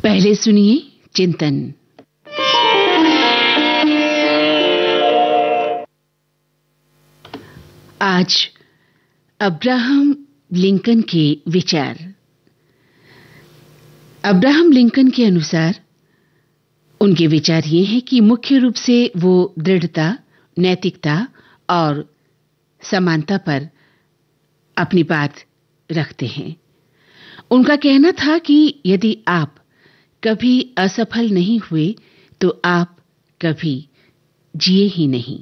पहले सुनिए चिंतन। आज अब्राहम लिंकन के विचार। अब्राहम लिंकन के अनुसार उनके विचार ये हैं कि मुख्य रूप से वो दृढ़ता, नैतिकता और समानता पर अपनी बात रखते हैं। उनका कहना था कि यदि आप कभी असफल नहीं हुए तो आप कभी जिए ही नहीं।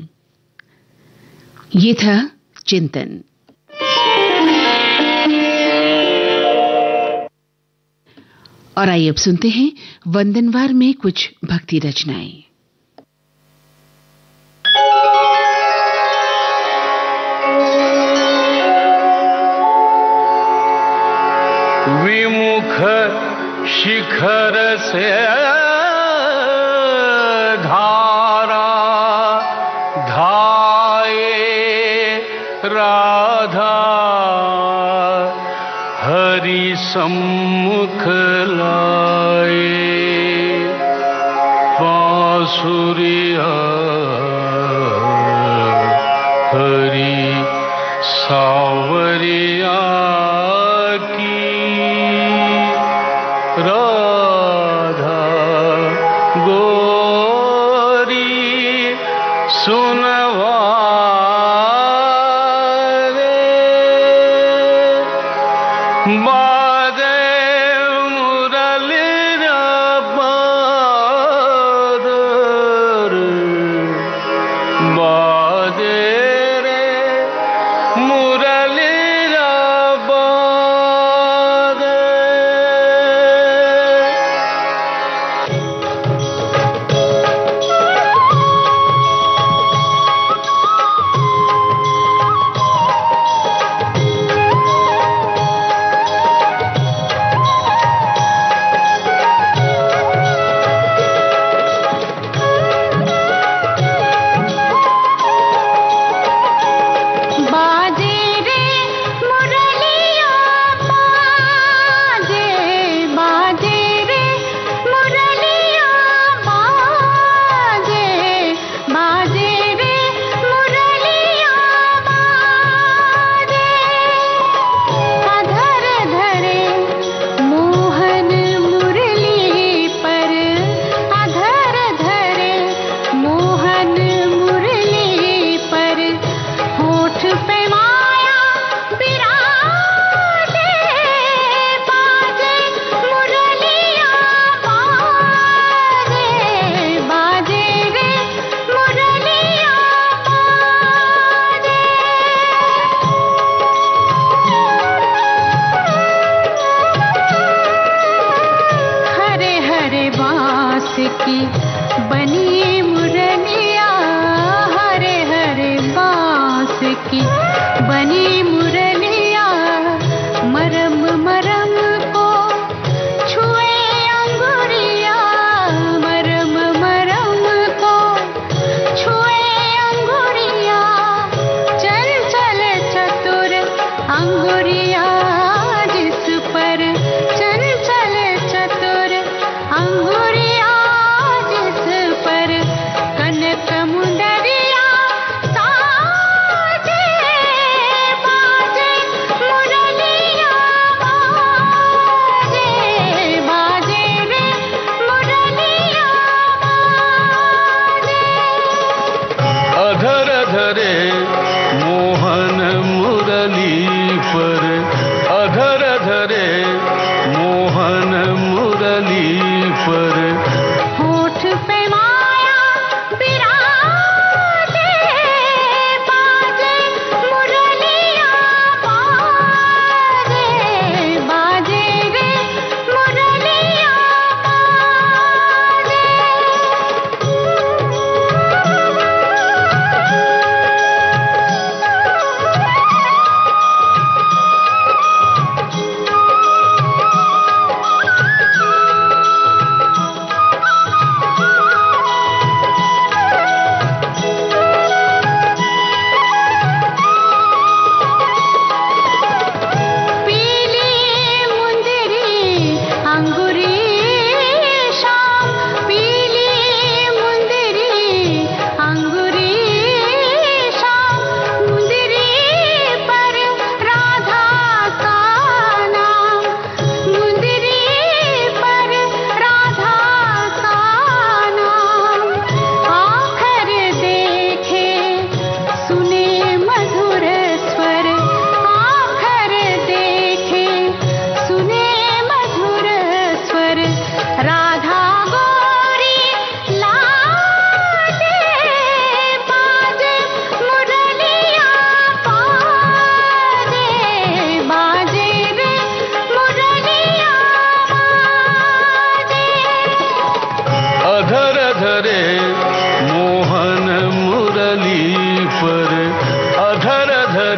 ये था चिंतन। और आइए अब सुनते हैं वंदनवार में कुछ भक्ति रचनाएं। विमुख शिखर से धारा धाये राधा हरि सम्मुख लाए बांसुरिया हरि सावरिया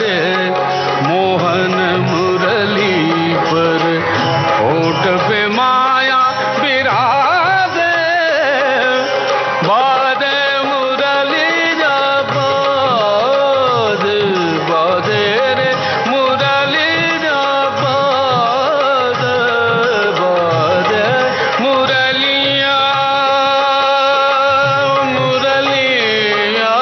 रे मोहन मुरली पर होठ पे माया बिराजे बादे मुरली जा बादे रे मुरली जा बादे मुरलिया मुरलिया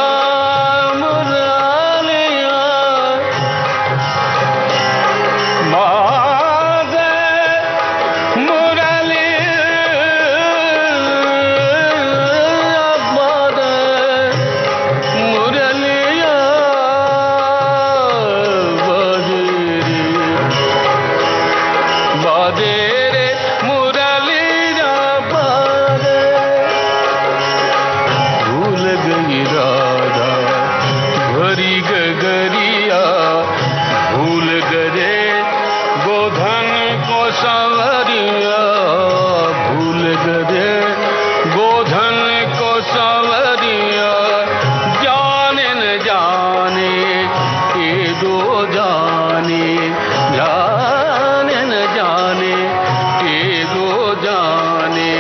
मुरलिया बादे भूल गई राधा भरी गगरिया भूल गए गोधन को संवरिया भूल गए गोधन को संवरिया जाने न जाने ये दो जाने जाने न जाने ये दो जाने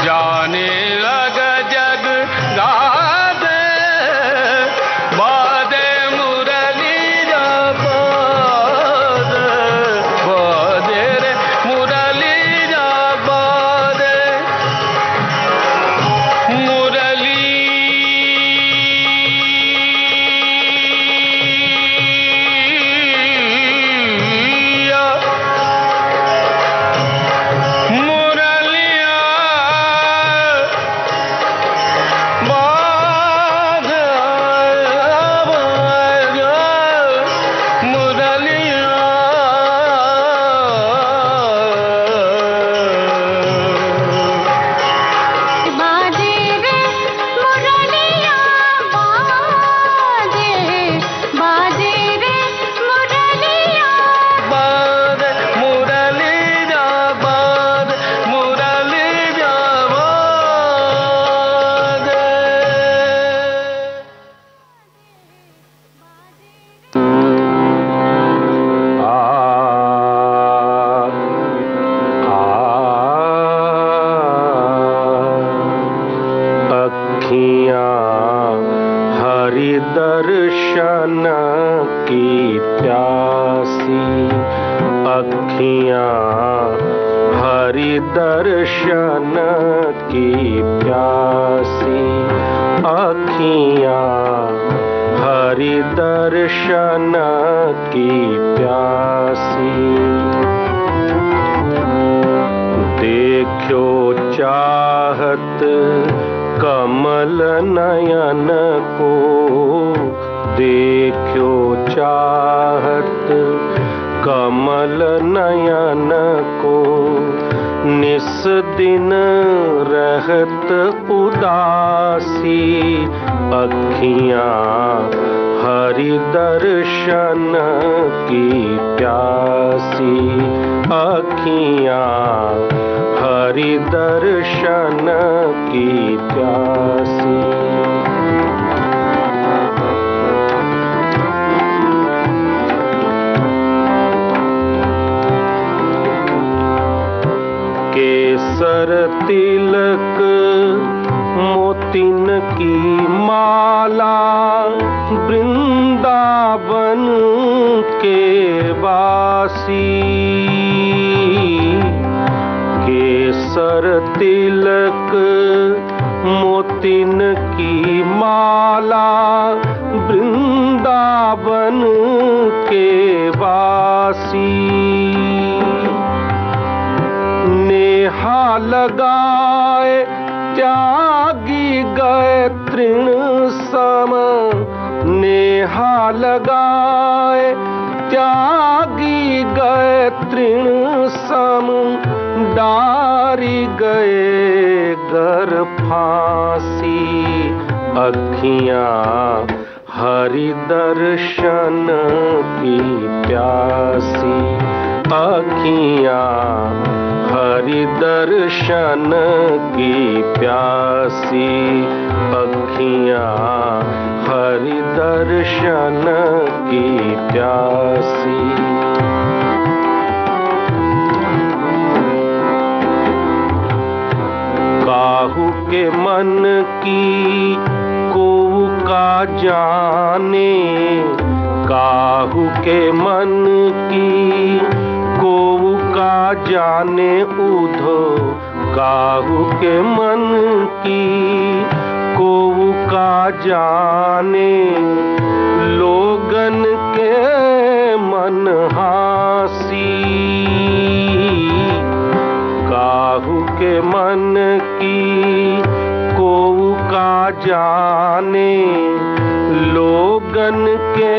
जाने लगा जग गादे बादे मुरली जा बादे रे मुरली जा बादे मुरलिया मुरलिया बादे मुरलिया बाजे रे मुरलिया बाजे बाजे रे मुरलिया बादे मुरली जा बादे मुरली जा बादे अखियां हरि दर्शन की प्यासी अखियां हरि दर्शन की प्यासी अखियां हरि दर्शन की प्यासी देखो चाहत कमल नयन को देखो चाहत कमल नयन को निस दिन रहत उदासी अखियां हरि दर्शन की प्यासी अखियां हरि दर्शन की प्यासी केसर तिलक मोतिन की माला वृंदावन के वासी केसर तिलक मोतिन की माला वृंदावन के वासी नेहा लगाए त्यागी गए तृण सम नेहा लगाए त्यागी गए तृण सम डारी गए गर फांसी अखियां हरि दर्शन की प्यासी अखियां हरि दर्शन की प्यासी अखियां हरि दर्शन की प्यासी। काहू के मन की कोऊ का जाने, काहू के मन की कोऊ का जाने उधो, काहू के मन की कोऊ का जाने, लोगन के मन हासी। काहू के मन की कोऊ का जाने, लोगन के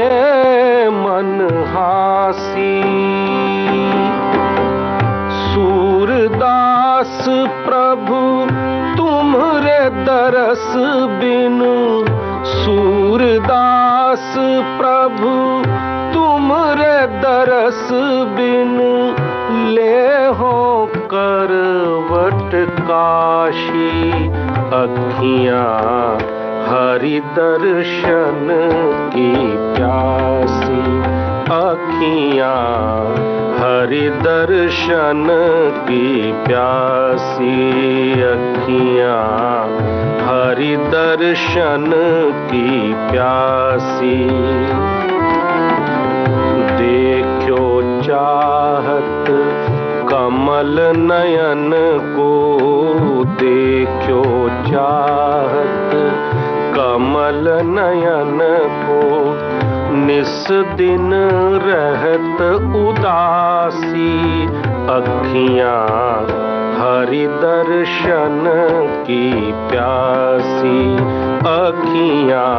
मन हासी। सूरदास प्रभु तुम्हरे दरस बिनु, सूरदास प्रभु तुम्हरे दरस बिनु, ले हो करवट काशी। अखियाँ हरि दर्शन की प्यासी, अखियाँ हरि दर्शन की प्यासी, अखियाँ हरि दर्शन की प्यासी। देखो चाहत कमल नयन को, देखो चाहत कमल नयन को, निस दिन रहत उदासी। अखियाँ हरि दर्शन की प्यासी, अखियाँ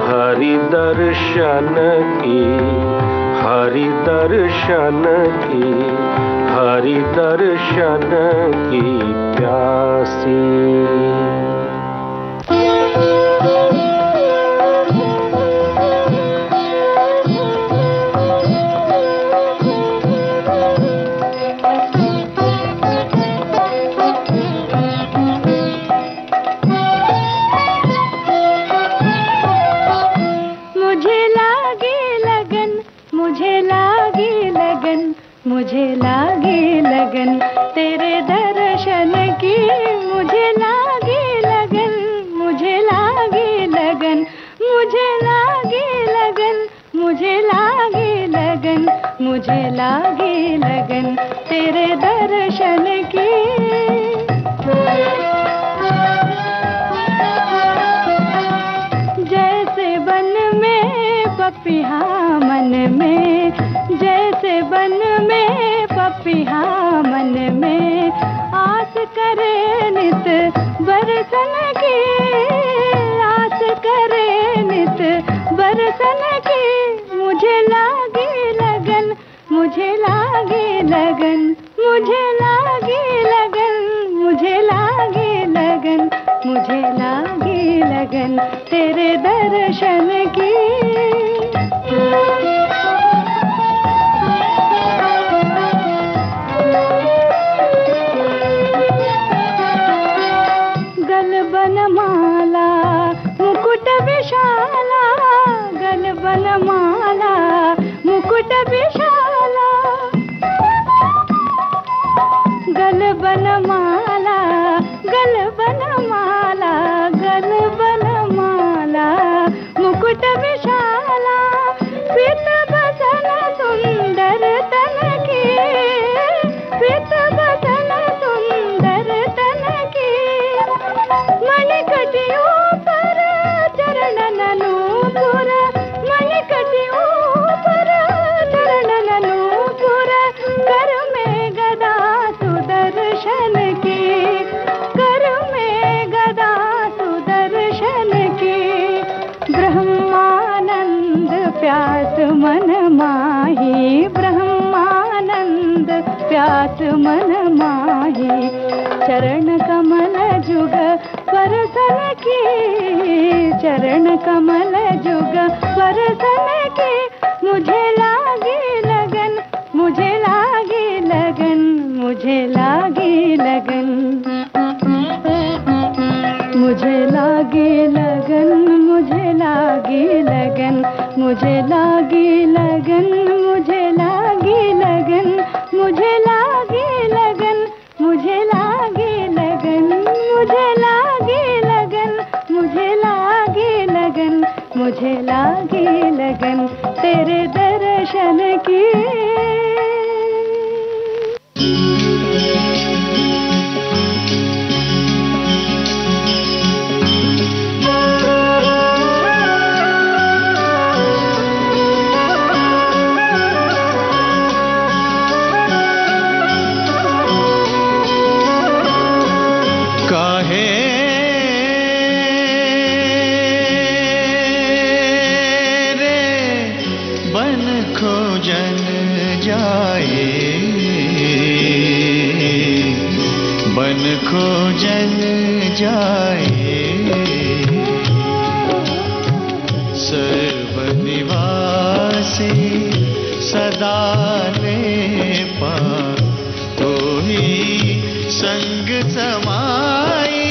हरि दर्शन की, हरि दर्शन की, हरि दर्शन की प्यासी। मुझे लागी लगन तेरे दर्शन की, मुझे लागी लगन, मुझे लागी लगन, मुझे लागी लगन, मुझे लागी लगन, मुझे लागी लगन तेरे दर्शन की। जैसे बन में पपिहा मन में, जैसे बन में पपिहा मन में, आस करे नित बरसन की, आस करे नित बरसन की। मुझे लागी लगन, मुझे लागी लगन, मुझे लागी लगन, मुझे लागी लगन, मुझे लागी लगन तेरे दर्शन की। बनमाला मुकुट विशाला, गल बनमाला मुकुट विशाला, गल बनमाला, गल बनमाला, गल बनमाला मुकुट विशाला। पीत बसन सुंदर तन की, पीत बसन सुंदर तन की। मणिकटियों पर चरणन नूपुर, मणिकटियों पर चरणन नूपुर। कर में गदा सुदर्शन की, कर में गदा सुदर्शन की। ब्रह्मानंद प्यास मन माही, ब्रह्मानंद प्यास मन माही। चरण कमल जुग परसन की, चरण कमल जुग परसन की। मुझे लागी लगन, मुझे लागी लगन, मुझे लागी लगन, मुझे लागी लगन, मुझे लागी लगन, मुझे लागी लगन, मुझे लागी लगन, मुझे लागी लगन, मुझे लागी लगन, मुझे लागी लगन, मुझे लागी लगन, मुझे लागी लगन तेरे दर्शन की। खोजन जाए सर्वनिवासी सदा ले पा तो ही संग समाई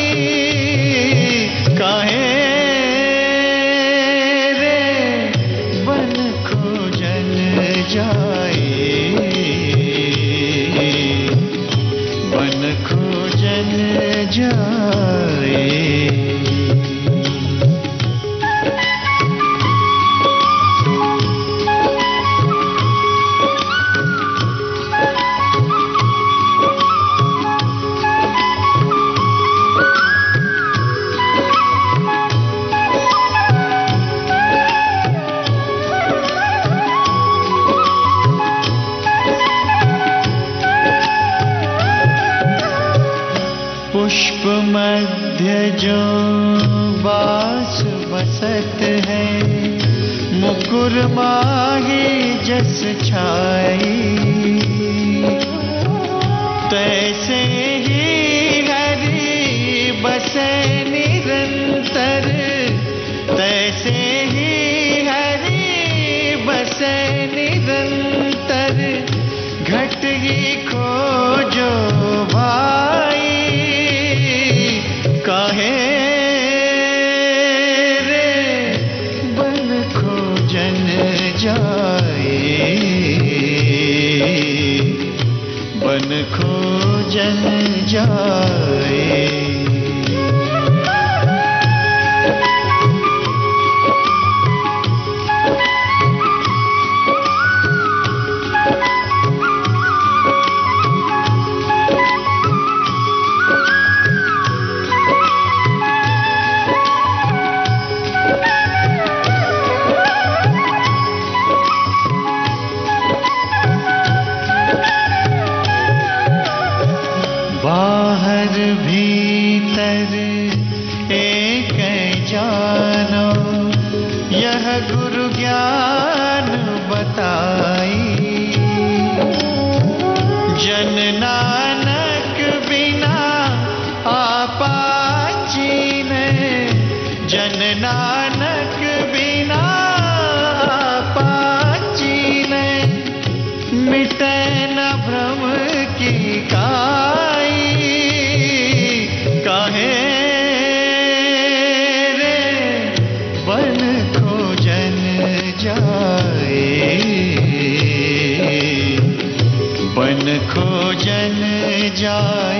काहे रे बन खोजन जाए बन खोजन जाए। पुष्प मध्य जो बास बसत है मुकुर माही जस छाई तैसे ही हरि बसे निरंतर तैसे ही हरि बसे निरंतर घट ही खोजो भाई काहे रे बन खोजन जाए बन खोजन जाए। बाहर भीतर एक जानो यह गुरु ज्ञान बताई जन नानक बिना आपा चीने जन नानक बिना आपा चीने मिटे न भ्रम की काई काहे रे बन खोजन जाए बन खोजन जाए।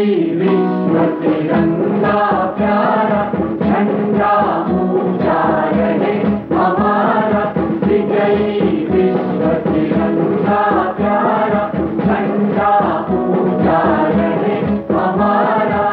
विश्व तिरंगा प्यारा झंडा ऊंचा रहे हमारा, विजयी विश्व तिरंगा प्यारा झंडा ऊंचा रहे हमारा।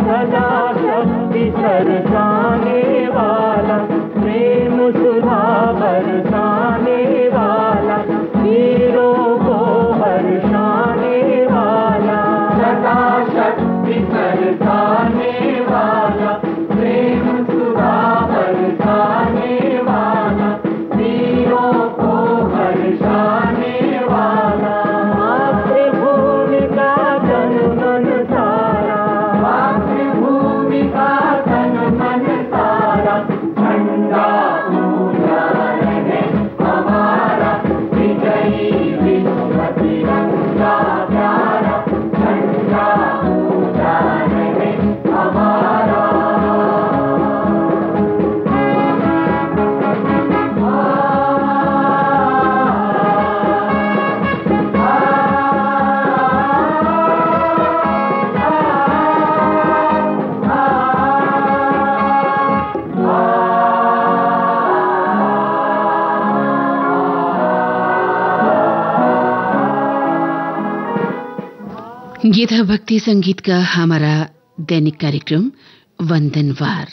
सदा शक्ति बरसाने वाला, प्रेम सुधा बरसाने वाला, वीरों को हर्षाने वाला। सदा शक्ति बरसाने वाला, प्रेम सुधा बरसाने वाला, वीरों को हर्षाने वाला। मातृभूमि का तन मन सारा, मातृभूमि का तन मन सारा, झंडा ऊंचा रहे हमारा, विजयी विश्व तिरंगा प्यारा झंडा ऊंचा रहे हमारा। ये था भक्ति संगीत का हमारा दैनिक कार्यक्रम वंदनवार।